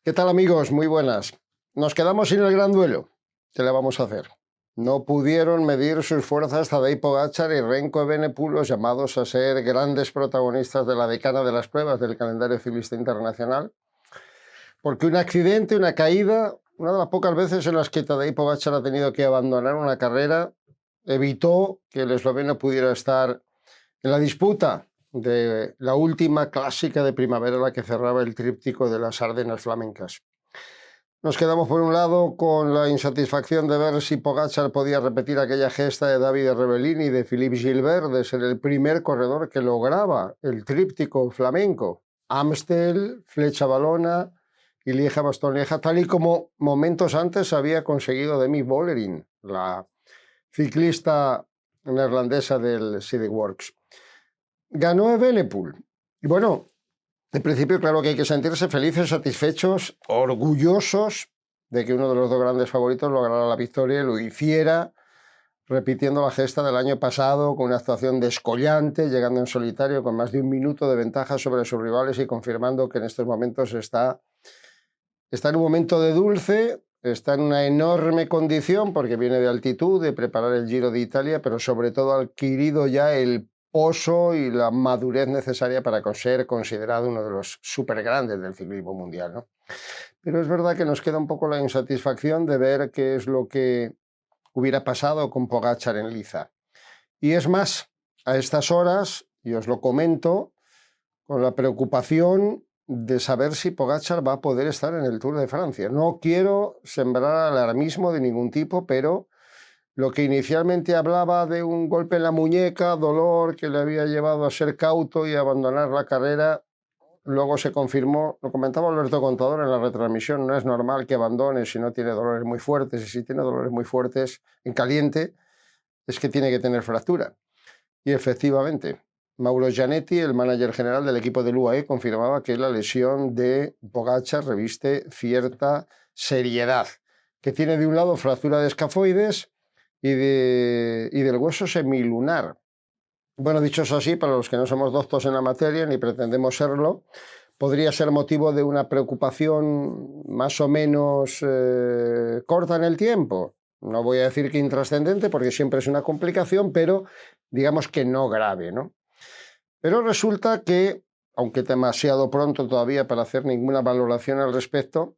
¿Qué tal, amigos? Muy buenas. Nos quedamos sin el gran duelo. ¿Qué le vamos a hacer? No pudieron medir sus fuerzas Tadej Pogačar y Remco Evenepoel, los llamados a ser grandes protagonistas de la decana de las pruebas del calendario ciclista internacional, porque un accidente, una caída, una de las pocas veces en las que Tadej Pogačar ha tenido que abandonar una carrera, evitó que el esloveno pudiera estar en la disputa de la última clásica de primavera, la que cerraba el tríptico de las Ardenas flamencas. Nos quedamos por un lado con la insatisfacción de ver si Pogačar podía repetir aquella gesta de Davide Rebellin y de Philippe Gilbert de ser el primer corredor que lograba el tríptico flamenco: Amstel, Flecha Valona y Lieja-Bastogne-Lieja, tal y como momentos antes había conseguido Demi Vollering, la ciclista neerlandesa del City Works. Ganó Evenepoel. Y bueno, en principio, claro que hay que sentirse felices, satisfechos, orgullosos de que uno de los dos grandes favoritos lograra la victoria y lo hiciera repitiendo la gesta del año pasado con una actuación descollante, llegando en solitario con más de un minuto de ventaja sobre sus rivales y confirmando que en estos momentos está en un momento de dulce, está en una enorme condición porque viene de altitud, de preparar el Giro de Italia, pero sobre todo ha adquirido ya el pozo y la madurez necesaria para ser considerado uno de los súper grandes del ciclismo mundial, ¿no? Pero es verdad que nos queda un poco la insatisfacción de ver qué es lo que hubiera pasado con Pogačar en Liza. Y es más, a estas horas, y os lo comento, con la preocupación de saber si Pogačar va a poder estar en el Tour de Francia. No quiero sembrar alarmismo de ningún tipo, pero lo que inicialmente hablaba de un golpe en la muñeca, dolor que le había llevado a ser cauto y abandonar la carrera, luego se confirmó. Lo comentaba Alberto Contador en la retransmisión: no es normal que abandone si no tiene dolores muy fuertes, y si tiene dolores muy fuertes en caliente es que tiene que tener fractura. Y efectivamente, Mauro Gianetti, el manager general del equipo del UAE, confirmaba que la lesión de Pogačar reviste cierta seriedad, que tiene de un lado fractura de escafoides y del hueso semilunar. Bueno, dicho eso así, para los que no somos doctos en la materia ni pretendemos serlo, podría ser motivo de una preocupación más o menos corta en el tiempo. No voy a decir que intrascendente, porque siempre es una complicación, pero digamos que no grave, ¿no? Pero resulta que, aunque demasiado pronto todavía para hacer ninguna valoración al respecto,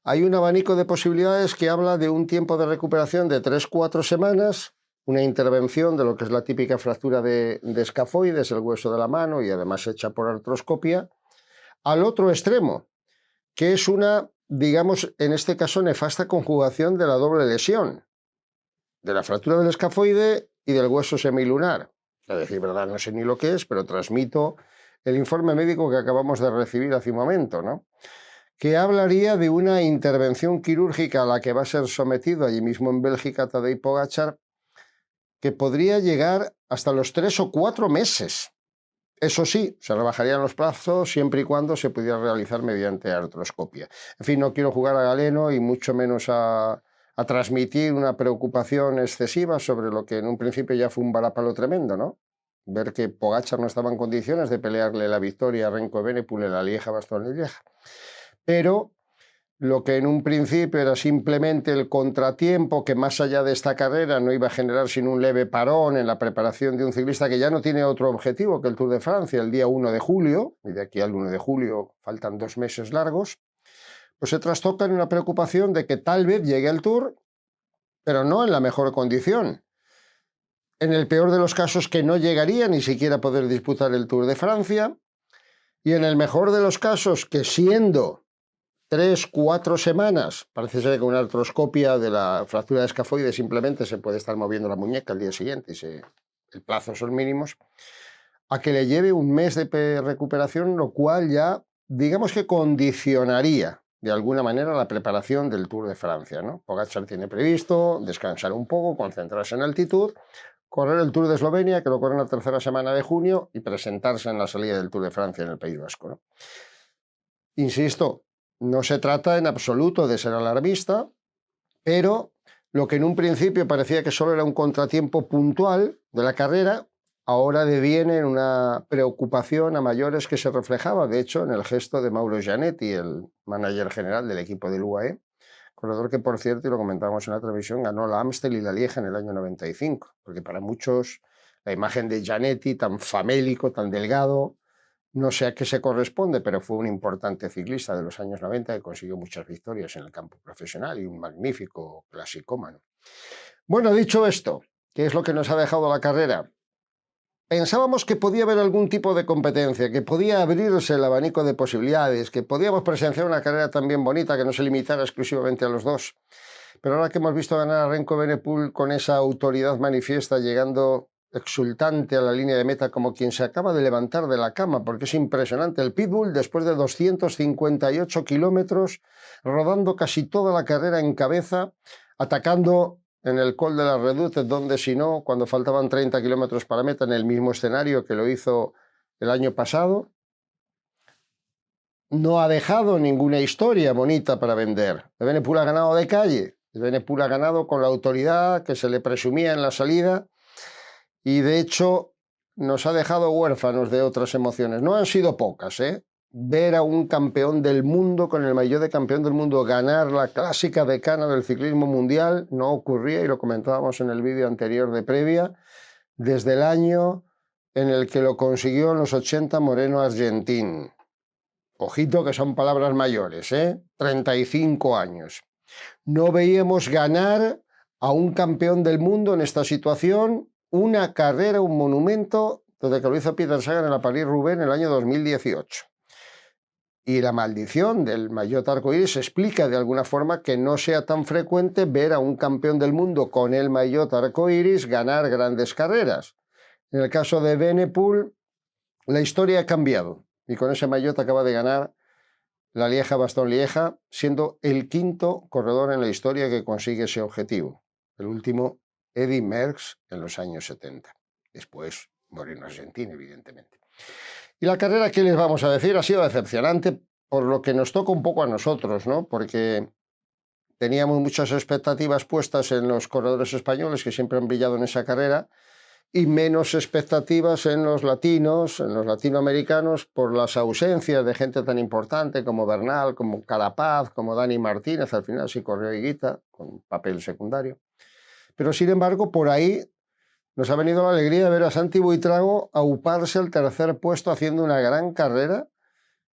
hay un abanico de posibilidades que habla de un tiempo de recuperación de 3-4 semanas, una intervención de lo que es la típica fractura de escafoides, el hueso de la mano, y además hecha por artroscopia, al otro extremo, que es una, digamos, en este caso, nefasta conjugación de la doble lesión, de la fractura del escafoide y del hueso semilunar. A decir verdad, no sé ni lo que es, pero transmito el informe médico que acabamos de recibir hace un momento, ¿no?, que hablaría de una intervención quirúrgica a la que va a ser sometido allí mismo en Bélgica Tadej Pogačar, que podría llegar hasta los 3 o 4 meses. Eso sí, se rebajarían los plazos siempre y cuando se pudiera realizar mediante artroscopia. En fin, no quiero jugar a galeno y mucho menos a transmitir una preocupación excesiva sobre lo que en un principio ya fue un varapalo tremendo, ¿no? Ver que Pogačar no estaba en condiciones de pelearle la victoria a Remco Evenepoel en la Lieja-Bastogne-Lieja. Pero lo que en un principio era simplemente el contratiempo que más allá de esta carrera no iba a generar sino un leve parón en la preparación de un ciclista que ya no tiene otro objetivo que el Tour de Francia el día 1 de julio, y de aquí al 1 de julio faltan 2 meses largos, pues se trastoca en una preocupación de que tal vez llegue al Tour, pero no en la mejor condición. En el peor de los casos, que no llegaría ni siquiera a poder disputar el Tour de Francia, y en el mejor de los casos, que siendo 3-4 semanas, parece ser que con una artroscopia de la fractura de escafoide simplemente se puede estar moviendo la muñeca al día siguiente, el plazo son mínimos, a que le lleve un mes de recuperación, lo cual ya, digamos que condicionaría de alguna manera la preparación del Tour de Francia, ¿no? Pogačar tiene previsto descansar un poco, concentrarse en altitud, correr el Tour de Eslovenia, que lo corre en la tercera semana de junio, y presentarse en la salida del Tour de Francia en el País Vasco, ¿no? Insisto, no se trata en absoluto de ser alarmista, pero lo que en un principio parecía que solo era un contratiempo puntual de la carrera, ahora deviene en una preocupación a mayores que se reflejaba, de hecho, en el gesto de Mauro Gianetti, el manager general del equipo del UAE, corredor que, por cierto, y lo comentábamos en la televisión, ganó la Amstel y la Lieja en el año 95, porque para muchos la imagen de Gianetti, tan famélico, tan delgado, no sé a qué se corresponde, pero fue un importante ciclista de los años 90 que consiguió muchas victorias en el campo profesional y un magnífico clasicómano. Bueno, dicho esto, ¿qué es lo que nos ha dejado la carrera? Pensábamos que podía haber algún tipo de competencia, que podía abrirse el abanico de posibilidades, que podíamos presenciar una carrera también bonita que no se limitara exclusivamente a los dos. Pero ahora que hemos visto ganar a Remco Evenepoel con esa autoridad manifiesta, llegando exultante a la línea de meta como quien se acaba de levantar de la cama, porque es impresionante. El Pitbull, después de 258 kilómetros, rodando casi toda la carrera en cabeza, atacando en el Col de la Redoute, donde si no, cuando faltaban 30 kilómetros para meta, en el mismo escenario que lo hizo el año pasado, no ha dejado ninguna historia bonita para vender. Evenepoel ha ganado de calle, Evenepoel ha ganado con la autoridad que se le presumía en la salida y de hecho nos ha dejado huérfanos de otras emociones. No han sido pocas, ¿eh? Ver a un campeón del mundo con el maillot de campeón del mundo ganar la clásica decana del ciclismo mundial no ocurría, y lo comentábamos en el vídeo anterior de previa, desde el año en el que lo consiguió en los 80 Moreno Argentín. Ojito que son palabras mayores, 35 años. No veíamos ganar a un campeón del mundo en esta situación una carrera, un monumento, desde que lo hizo Peter Sagan en la París-Roubaix en el año 2018. Y la maldición del maillot arcoíris explica de alguna forma que no sea tan frecuente ver a un campeón del mundo con el maillot arcoíris ganar grandes carreras. En el caso de Evenepoel, la historia ha cambiado y con ese maillot acaba de ganar la Lieja-Bastogne-Lieja, siendo el quinto corredor en la historia que consigue ese objetivo. El último, Eddy Merckx, en los años 70. Después, Moreno Argentín, evidentemente. Y la carrera, ¿qué les vamos a decir? Ha sido decepcionante, por lo que nos toca un poco a nosotros, ¿no? Porque teníamos muchas expectativas puestas en los corredores españoles que siempre han brillado en esa carrera y menos expectativas en los latinos, en los latinoamericanos, por las ausencias de gente tan importante como Bernal, como Carapaz, como Dani Martínez. Al final sí corrió Higuita, con papel secundario. Pero sin embargo, por ahí nos ha venido la alegría de ver a Santi Buitrago auparse al tercer puesto haciendo una gran carrera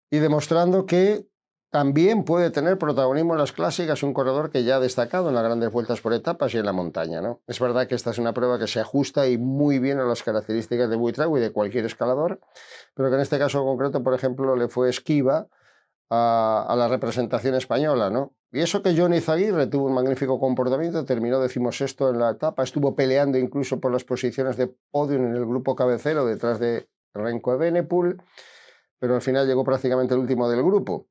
y demostrando que también puede tener protagonismo en las clásicas, un corredor que ya ha destacado en las grandes vueltas por etapas y en la montaña, ¿no? Es verdad que esta es una prueba que se ajusta y muy bien a las características de Buitrago y de cualquier escalador, pero que en este caso concreto, por ejemplo, le fue esquiva a la representación española, ¿no? Y eso que Johnny Izaguirre tuvo un magnífico comportamiento, terminó 16º en la etapa, estuvo peleando incluso por las posiciones de podio en el grupo cabecero detrás de Remco Evenepoel, pero al final llegó prácticamente el último del grupo.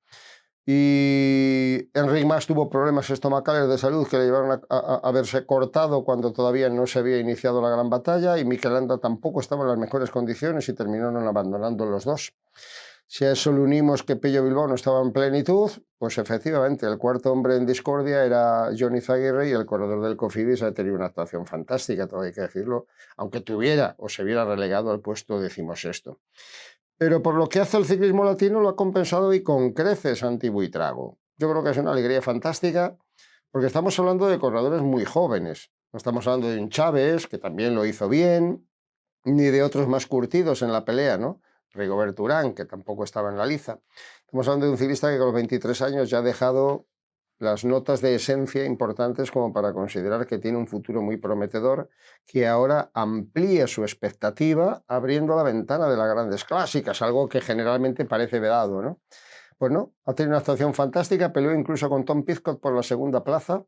Y Enric Mas tuvo problemas estomacales de salud que le llevaron a verse cortado cuando todavía no se había iniciado la gran batalla, y Mikel Landa tampoco estaba en las mejores condiciones y terminaron abandonando los dos. Si a eso le unimos que Pello Bilbao no estaba en plenitud, pues efectivamente el cuarto hombre en discordia era Johnny Izaguirre, y el corredor del Cofidis ha tenido una actuación fantástica, todo hay que decirlo, aunque tuviera o se viera relegado al puesto 16º. Pero por lo que hace el ciclismo latino lo ha compensado y con creces Santi Buitrago. Yo creo que es una alegría fantástica porque estamos hablando de corredores muy jóvenes. No estamos hablando de un Chávez, que también lo hizo bien, ni de otros más curtidos en la pelea, ¿no? Rigobert Urán, que tampoco estaba en la liza. Estamos hablando de un ciclista que con los 23 años ya ha dejado las notas de esencia importantes como para considerar que tiene un futuro muy prometedor, que ahora amplía su expectativa abriendo la ventana de las grandes clásicas, algo que generalmente parece vedado, ¿no? Pues no, ha tenido una actuación fantástica, peleó incluso con Tom Pidcock por la segunda plaza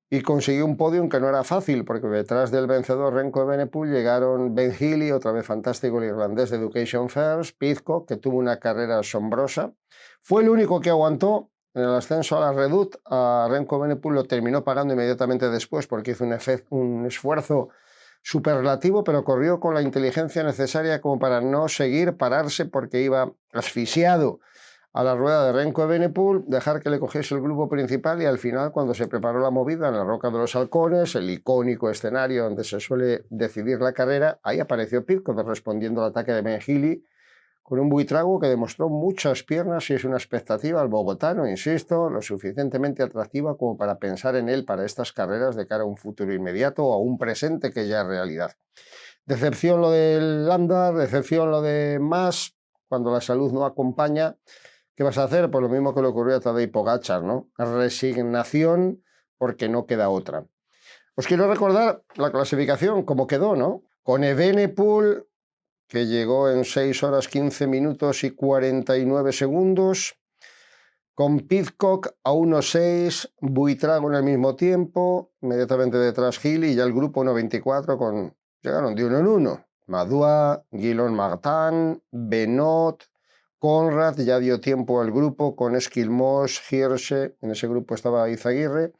y consiguió un podio que no era fácil, porque detrás del vencedor Remco Evenepoel llegaron Ben Healy, otra vez fantástico, el irlandés de Education First, Pidcock, que tuvo una carrera asombrosa. Fue el único que aguantó en el ascenso a la Redoute. A Remco Evenepoel lo terminó pagando inmediatamente después porque hizo un esfuerzo superlativo, pero corrió con la inteligencia necesaria como para no seguir, pararse, porque iba asfixiado a la rueda de Remco Evenepoel, dejar que le cogiese el grupo principal y al final, cuando se preparó la movida en la Roca de los Halcones, el icónico escenario donde se suele decidir la carrera, ahí apareció Pidcock respondiendo al ataque de Ben Healy con un Buitrago que demostró muchas piernas y es una expectativa al bogotano, insisto, lo suficientemente atractiva como para pensar en él para estas carreras de cara a un futuro inmediato o a un presente que ya es realidad. Decepción lo del Landa, decepción lo de Mas, cuando la salud no acompaña. ¿Qué vas a hacer? Pues lo mismo que le ocurrió a Tadej Pogačar, ¿no? Resignación porque no queda otra. Os quiero recordar la clasificación, cómo quedó, ¿no? Con Evenepoel, que llegó en 6 horas 15 minutos y 49 segundos, con Pidcock a 1.6, Buitrago en el mismo tiempo, inmediatamente detrás Healy y ya el grupo 1.24 llegaron de 1 en 1. Madua, Guillaume Martin, Benoit, Conrad, ya dio tiempo al grupo con Esquilmos, Hirsche, en ese grupo estaba Izaguirre,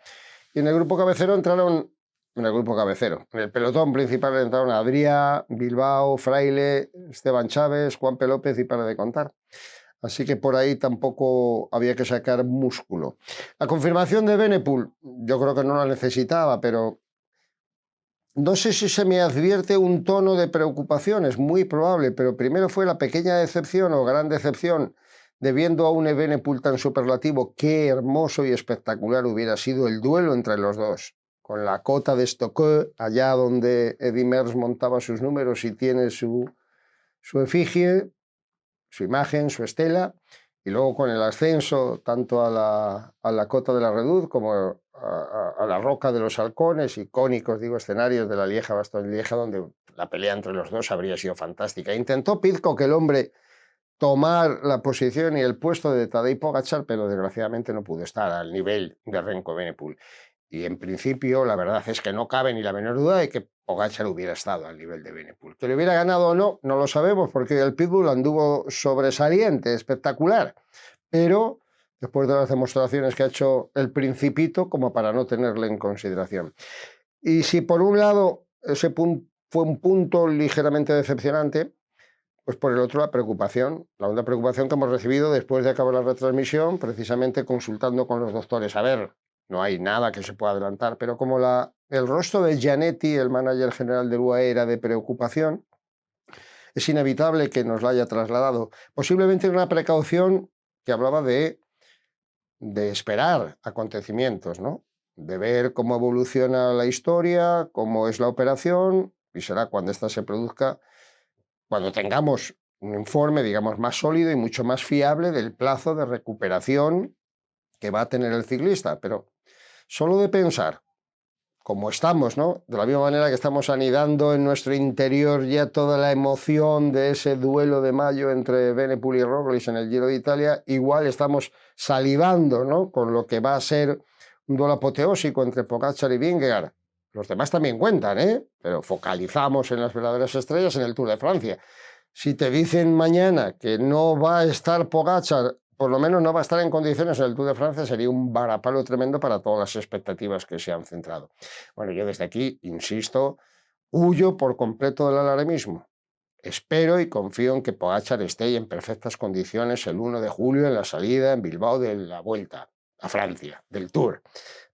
y en el grupo cabecero entraron, en el pelotón principal entraron Adrià, Bilbao, Fraile, Esteban Chávez, Juanpe López y para de contar. Así que por ahí tampoco había que sacar músculo. La confirmación de Evenepoel, yo creo que no la necesitaba, pero no sé si se me advierte un tono de preocupación, es muy probable, pero primero fue la pequeña decepción o gran decepción de viendo a un Evenepoel tan superlativo, qué hermoso y espectacular hubiera sido el duelo entre los dos, con la cota de Stokke, allá donde Eddy Merckx montaba sus números y tiene su efigie, su imagen, su estela, y luego con el ascenso tanto a la cota de la Redoute como a la Roca de los Halcones, icónicos, digo, escenarios de la Lieja-Bastogne-Lieja, donde la pelea entre los dos habría sido fantástica. Intentó Pidcock, el hombre, tomar la posición y el puesto de Tadej Pogačar, pero desgraciadamente no pudo estar al nivel de Remco Evenepoel. Y en principio la verdad es que no cabe ni la menor duda de que Pogačar hubiera estado al nivel de Evenepoel. Que le hubiera ganado o no, no lo sabemos, porque el Pitbull anduvo sobresaliente, espectacular. Pero después de las demostraciones que ha hecho el Principito, como para no tenerle en consideración. Y si por un lado ese fue un punto ligeramente decepcionante, pues por el otro la preocupación, la honda preocupación que hemos recibido después de acabar la retransmisión, precisamente consultando con los doctores. A ver, no hay nada que se pueda adelantar, pero como el rostro de Gianetti, el manager general del UAE, era de preocupación, es inevitable que nos la haya trasladado. Posiblemente una precaución que hablaba de esperar acontecimientos, ¿no? De ver cómo evoluciona la historia, cómo es la operación, y será cuando ésta se produzca, cuando tengamos un informe, digamos, más sólido y mucho más fiable del plazo de recuperación que va a tener el ciclista. Pero solo de pensar, como estamos, ¿no? De la misma manera que estamos anidando en nuestro interior ya toda la emoción de ese duelo de mayo entre Evenepoel y Roglic en el Giro de Italia, igual estamos salivando, ¿no? Con lo que va a ser un duelo apoteósico entre Pogačar y Vingegaard. Los demás también cuentan, ¿eh? Pero focalizamos en las verdaderas estrellas en el Tour de Francia. Si te dicen mañana que no va a estar Pogačar, por lo menos no va a estar en condiciones en el Tour de Francia, sería un varapalo tremendo para todas las expectativas que se han centrado. Bueno, yo desde aquí, insisto, huyo por completo del alarmismo. Espero y confío en que Pogačar esté en perfectas condiciones el 1 de julio en la salida en Bilbao de la Vuelta a Francia, del Tour.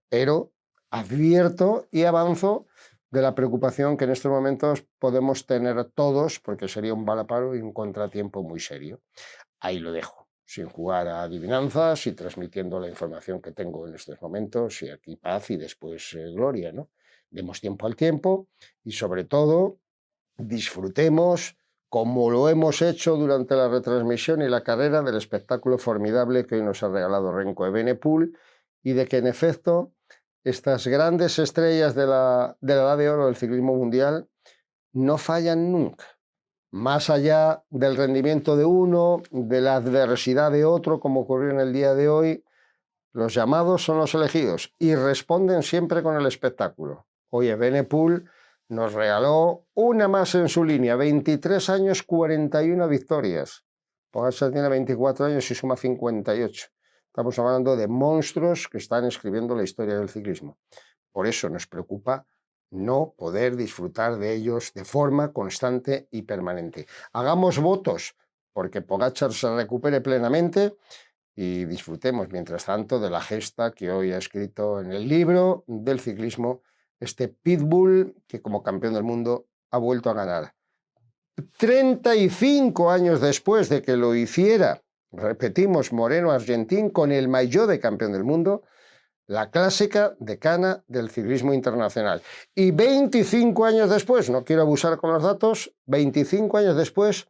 Pero advierto y avanzo de la preocupación que en estos momentos podemos tener todos, porque sería un balaparo y un contratiempo muy serio. Ahí lo dejo, sin jugar a adivinanzas y transmitiendo la información que tengo en estos momentos, y aquí paz y después gloria, ¿no? Demos tiempo al tiempo y sobre todo disfrutemos, como lo hemos hecho durante la retransmisión y la carrera, del espectáculo formidable que hoy nos ha regalado Remco Evenepoel, y de que en efecto estas grandes estrellas de la edad de oro del ciclismo mundial no fallan nunca. Más allá del rendimiento de uno, de la adversidad de otro, como ocurrió en el día de hoy, los llamados son los elegidos y responden siempre con el espectáculo. Hoy Evenepoel nos regaló una más en su línea, 23 años, 41 victorias. Pogačar tiene 24 años y suma 58. Estamos hablando de monstruos que están escribiendo la historia del ciclismo. Por eso nos preocupa no poder disfrutar de ellos de forma constante y permanente. Hagamos votos porque Pogačar se recupere plenamente y disfrutemos, mientras tanto, de la gesta que hoy ha escrito en el libro del ciclismo este Pitbull, que como campeón del mundo ha vuelto a ganar. 35 años después de que lo hiciera, repetimos, Moreno Argentín, con el maillot de campeón del mundo, la clásica decana del ciclismo internacional. Y 25 años después, no quiero abusar con los datos, 25 años después,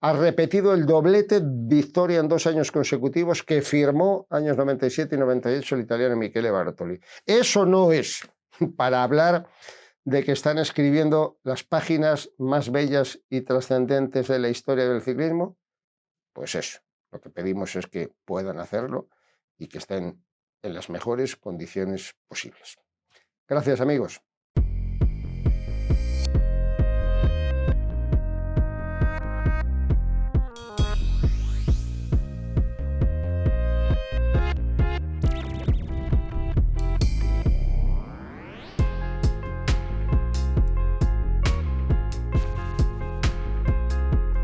ha repetido el doblete victoria en 2 años consecutivos que firmó años 97 y 98 el italiano Michele Bartoli. Eso no es para hablar de que están escribiendo las páginas más bellas y trascendentes de la historia del ciclismo. Pues eso, lo que pedimos es que puedan hacerlo y que estén en las mejores condiciones posibles. Gracias, amigos.